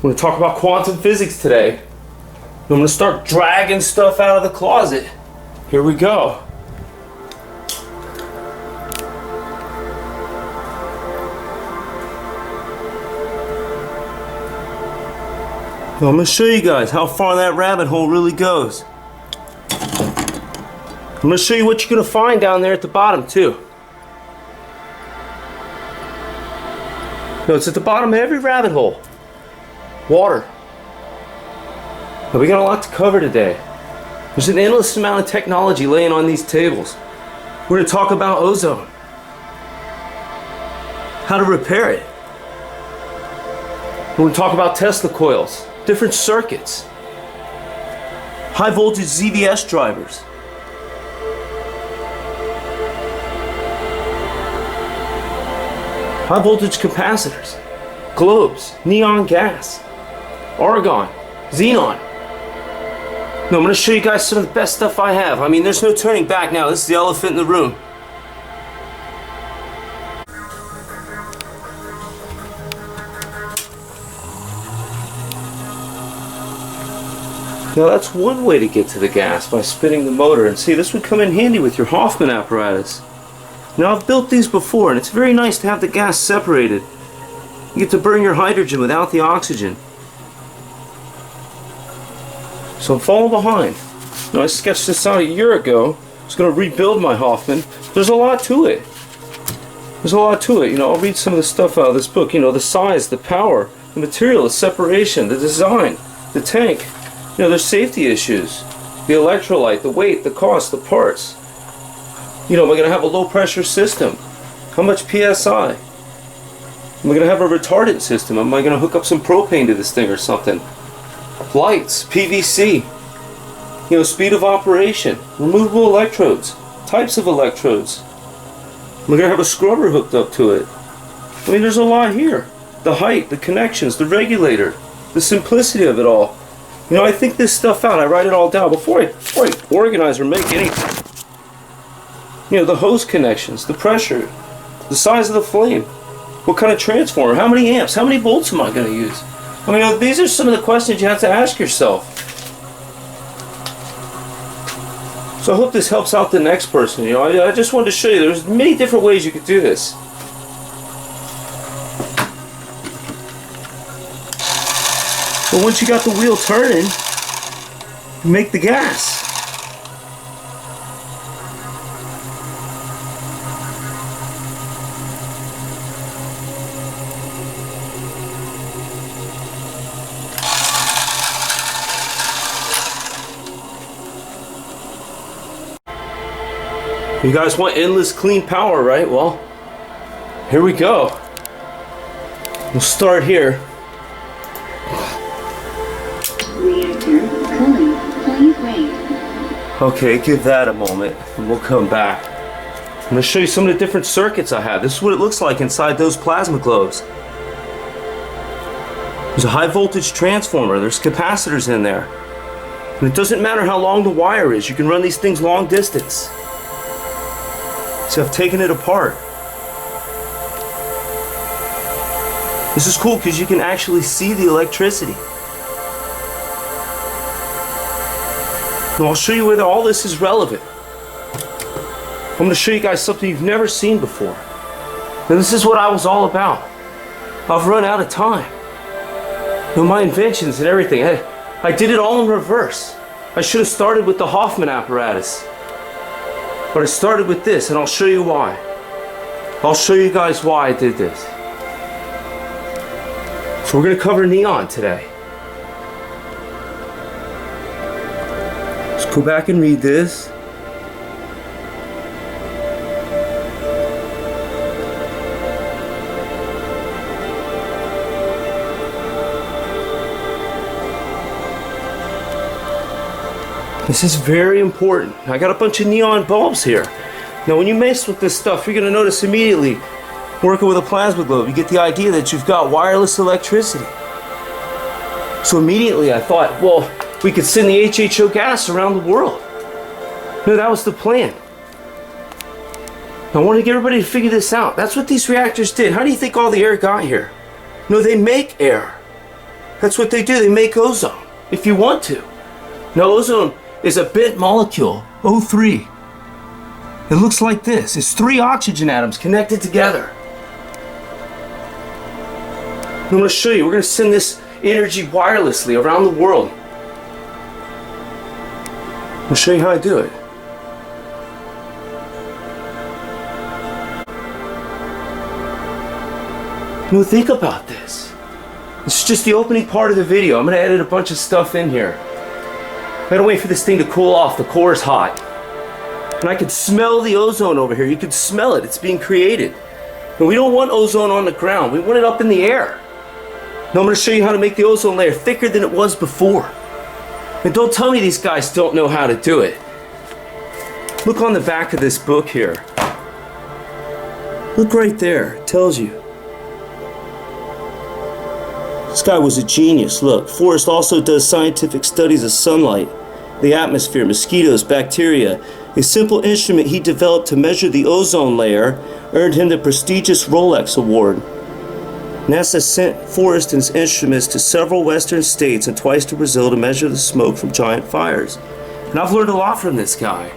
I'm going to talk about quantum physics today. I'm going to start dragging stuff out of the closet. Here we go. Now I'm going to show you guys how far that rabbit hole really goes. I'm going to show you what you're going to find down there at the bottom too. No, it's at the bottom of every rabbit hole. Water. Now we got a lot to cover today. There's an endless amount of technology laying on these tables. We're going to talk about ozone. How to repair it. We're going to talk about Tesla coils. Different circuits. High voltage ZVS drivers. High voltage capacitors. Globes. Neon gas. Argon. Xenon. Now I'm going to show you guys some of the best stuff I have. I mean, there's no turning back now. This is the elephant in the room. Now that's one way to get to the gas, by spinning the motor. And see, this would come in handy with your HOFFMAN apparatus. Now I've built these before, and it's very nice to have the gas separated. You get to burn your hydrogen without the oxygen. So I'm falling behind. Now I sketched this out a year ago. I was going to rebuild my HOFFMAN. There's a lot to it. There's a lot to it. You know, I'll read some of the stuff out of this book. You know, the size, the power, the material, the separation, the design, the tank. You know, there's safety issues. The electrolyte, the weight, the cost, the parts. You know, am I going to have a low pressure system? How much PSI? Am I going to have a retardant system? Am I going to hook up some propane to this thing or something? Lights, PVC. You know, speed of operation. Removable electrodes. Types of electrodes. Am I going to have a scrubber hooked up to it? I mean, there's a lot here. The height, the connections, the regulator. The simplicity of it all. You know, I think this stuff out. I write it all down before I organize or make anything. You know, the hose connections, the pressure, the size of the flame, what kind of transformer, how many amps, how many volts am I going to use? I mean, you know, these are some of the questions you have to ask yourself. So I hope this helps out the next person. You know, I just wanted to show you there's many different ways you could do this. But once you got the wheel turning, you make the gas. You guys want endless clean power, right? Well, here we go. We'll start here. Reactor cooling. Please wait. Okay, give that a moment and we'll come back. I'm going to show you some of the different circuits I have. This is what it looks like inside those plasma globes. There's a high voltage transformer. There's capacitors in there. And it doesn't matter how long the wire is. You can run these things long distance. See, I've taken it apart. This is cool because you can actually see the electricity. Now I'll show you whether all this is relevant. I'm going to show you guys something you've never seen before. Now this is what I was all about. I've run out of time. You know, my inventions and everything, I did it all in reverse. I should have started with the HOFFMAN apparatus. But I started with this, and I'll show you why. I'll show you guys why I did this. So we're going to cover neon today. Let's go back and read this. This is very important. I got a bunch of neon bulbs here. Now when you mess with this stuff, you're going to notice immediately, working with a plasma globe, you get the idea that you've got wireless electricity. So immediately I thought, well, we could send the HHO gas around the world. No, that was the plan. I wanted to get everybody to figure this out. That's what these reactors did. How do you think all the air got here? No, they make air. That's what they do. They make ozone, if you want to. Now, ozone is a bent molecule, O3. It looks like this. It's 3 oxygen atoms connected together. I'm going to show you. We're going to send this energy wirelessly around the world. I'll show you how I do it. Now think about this. This is just the opening part of the video. I'm going to edit a bunch of stuff in here. I gotta wait for this thing to cool off. The core is hot. And I can smell the ozone over here. You can smell it. It's being created. And we don't want ozone on the ground. We want it up in the air. Now I'm going to show you how to make the ozone layer thicker than it was before. And don't tell me these guys don't know how to do it. Look on the back of this book here. Look right there. It tells you. This guy was a genius. Look, Forrest also does scientific studies of sunlight, the atmosphere, mosquitoes, bacteria. A simple instrument he developed to measure the ozone layer earned him the prestigious Rolex Award. NASA sent Forrest and his instruments to several western states and twice to Brazil to measure the smoke from giant fires. And I've learned a lot from this guy.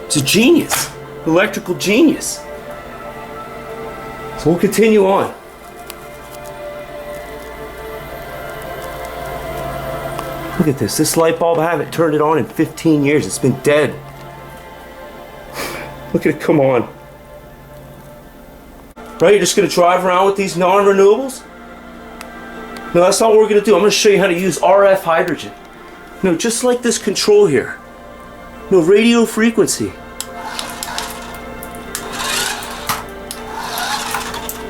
He's a genius, electrical genius. So we'll continue on. Look at this. This light bulb, I haven't turned it on in 15 years. It's been dead. Look at it come on. Right, you're just going to drive around with these non-renewables? No, that's not what we're going to do. I'm going to show you how to use RF hydrogen. No, just like this control here. No, radio frequency.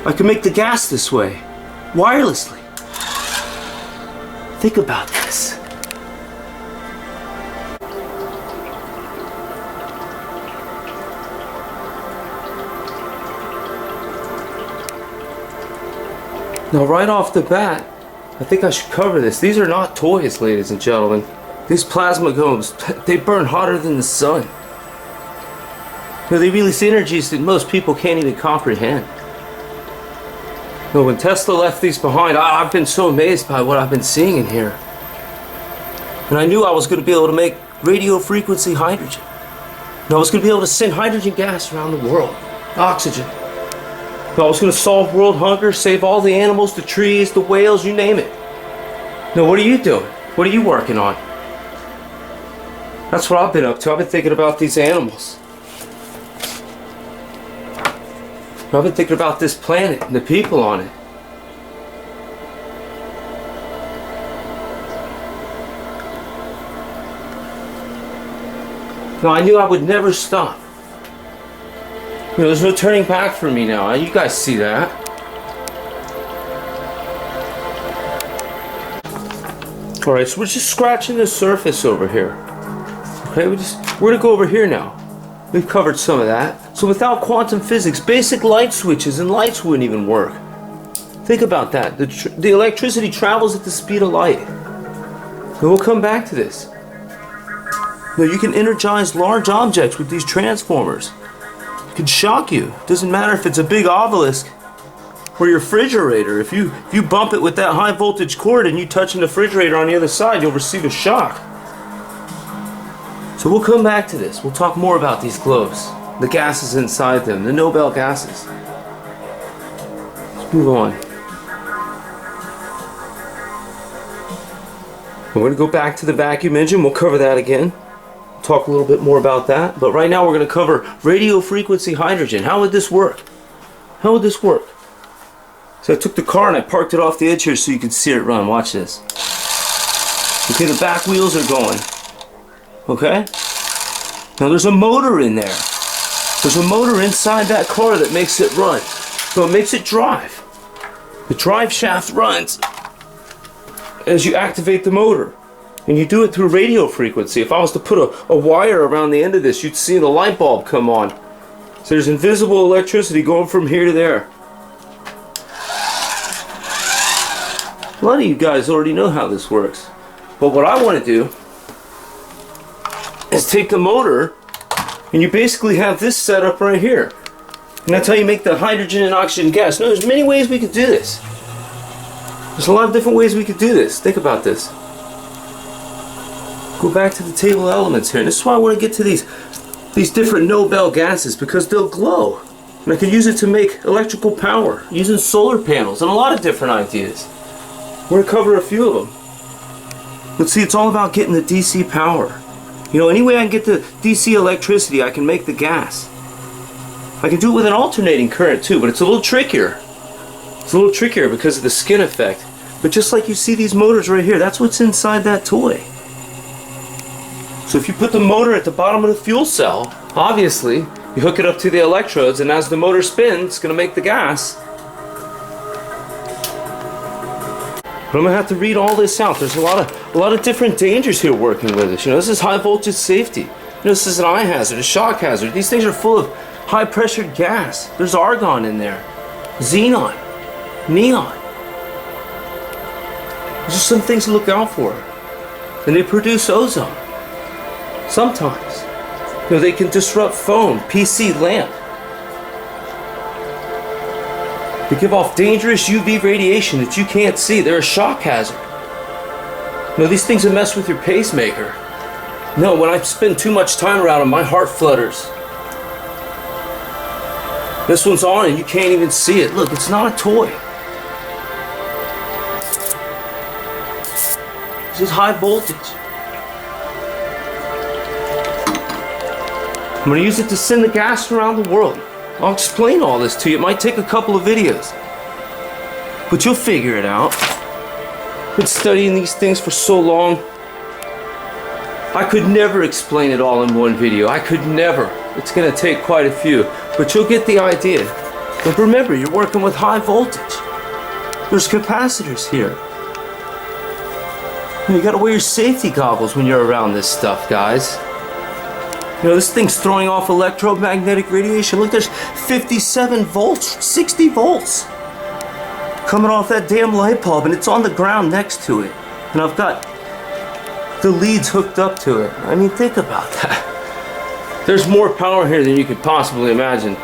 I can make the gas this way, wirelessly. Think about this. Now, right off the bat, I think I should cover this. These are not toys, ladies and gentlemen. These plasma cones, they burn hotter than the sun. You know, they release energies that most people can't even comprehend. You know, when Tesla left these behind, I've been so amazed by what I've been seeing in here. And I knew I was going to be able to make radio frequency hydrogen. And I was going to be able to send hydrogen gas around the world. Oxygen. I was going to solve world hunger, save all the animals, the trees, the whales, you name it. Now, what are you doing? What are you working on? That's what I've been up to. I've been thinking about these animals. I've been thinking about this planet and the people on it. Now, I knew I would never stop. You know, there's no turning back for me now. You guys see that. Alright, so we're just scratching the surface over here. Okay, we're gonna go over here now. We've covered some of that. So without quantum physics, basic light switches and lights wouldn't even work. Think about that. The electricity travels at the speed of light. And we'll come back to this. Now, you can energize large objects with these transformers. Can shock you. Doesn't matter if it's a big obelisk or your refrigerator. If you bump it with that high voltage cord and you touch the refrigerator on the other side, you'll receive a shock. So we'll come back to this. We'll talk more about these globes, the gases inside them, the Nobel gases. Let's move on. We're going to go back to the vacuum engine. We'll cover that again. Talk a little bit more about that, but right now we're going to cover radio frequency hydrogen. How would this work? How would this work? So I took the car and I parked it off the edge here so you can see it run. Watch this. Okay, the back wheels are going. Okay? Now there's a motor in there. There's a motor inside that car that makes it run. So it makes it drive. The drive shaft runs as you activate the motor. And you do it through radio frequency. If I was to put a wire around the end of this, you'd see the light bulb come on. So there's invisible electricity going from here to there. A lot of you guys already know how this works. But what I want to do is take the motor, and you basically have this set up right here. And that's how you make the hydrogen and oxygen gas. Now, there's many ways we could do this. There's a lot of different ways we could do this. Think about this. Go back to the table of elements here. And this is why I want to get to these different Nobel gases, because they'll glow. And I can use it to make electrical power using solar panels and a lot of different ideas. We're going to cover a few of them. But see, it's all about getting the DC power. You know, any way I can get the DC electricity, I can make the gas. I can do it with an alternating current too, but it's a little trickier. It's a little trickier because of the skin effect. But just like you see these motors right here, that's what's inside that toy. So if you put the motor at the bottom of the fuel cell, obviously, you hook it up to the electrodes, and as the motor spins, it's going to make the gas. But I'm going to have to read all this out. There's a lot of different dangers here working with this. You know, this is high voltage safety. You know, this is an eye hazard, a shock hazard. These things are full of high pressured gas. There's argon in there, xenon, neon. These are some things to look out for. And they produce ozone. Sometimes. You know, they can disrupt phone, PC, lamp. They give off dangerous UV radiation that you can't see. They're a shock hazard. You know, these things will mess with your pacemaker. No, when I spend too much time around them, my heart flutters. This one's on and you can't even see it. Look, it's not a toy. This is high voltage. I'm going to use it to send the gas around the world. I'll explain all this to you. It might take a couple of videos, but you'll figure it out. I've been studying these things for so long. I could never explain it all in one video. I could never. It's going to take quite a few, but you'll get the idea. But remember, you're working with high voltage. There's capacitors here. You got to wear your safety goggles when you're around this stuff, guys. You know, this thing's throwing off electromagnetic radiation. Look, there's 57 volts, 60 volts coming off that damn light bulb, and it's on the ground next to it. And I've got the leads hooked up to it. I mean, think about that. There's more power here than you could possibly imagine.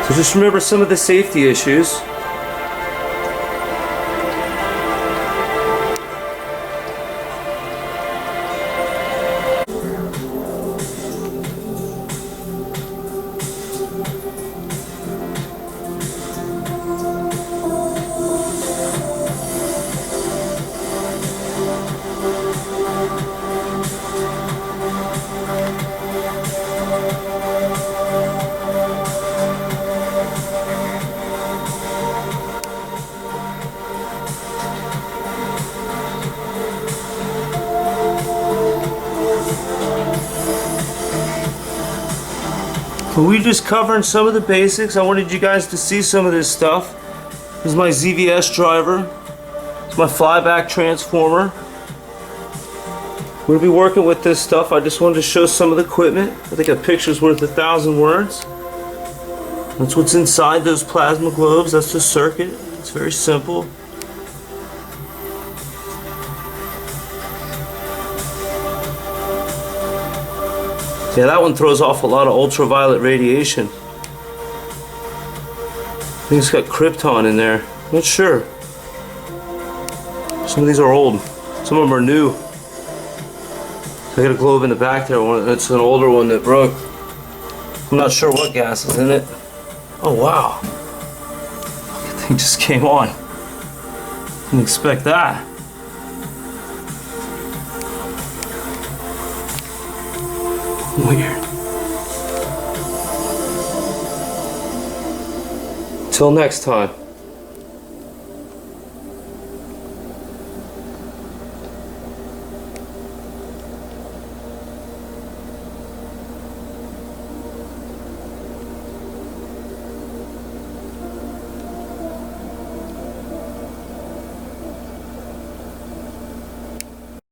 So just remember some of the safety issues. But we're just covering some of the basics. I wanted you guys to see some of this stuff. This is my ZVS driver. It's my flyback transformer. We're going to be working with this stuff. I just wanted to show some of the equipment. I think a picture's worth 1,000 words. That's what's inside those plasma globes. That's the circuit. It's very simple. Yeah, that one throws off a lot of ultraviolet radiation. I think it's got krypton in there. I'm not sure. Some of these are old. Some of them are new. I got a globe in the back there. It's an older one that broke. I'm not sure what gas is in it. Oh wow. That thing just came on. Didn't expect that. Weird. Till next time.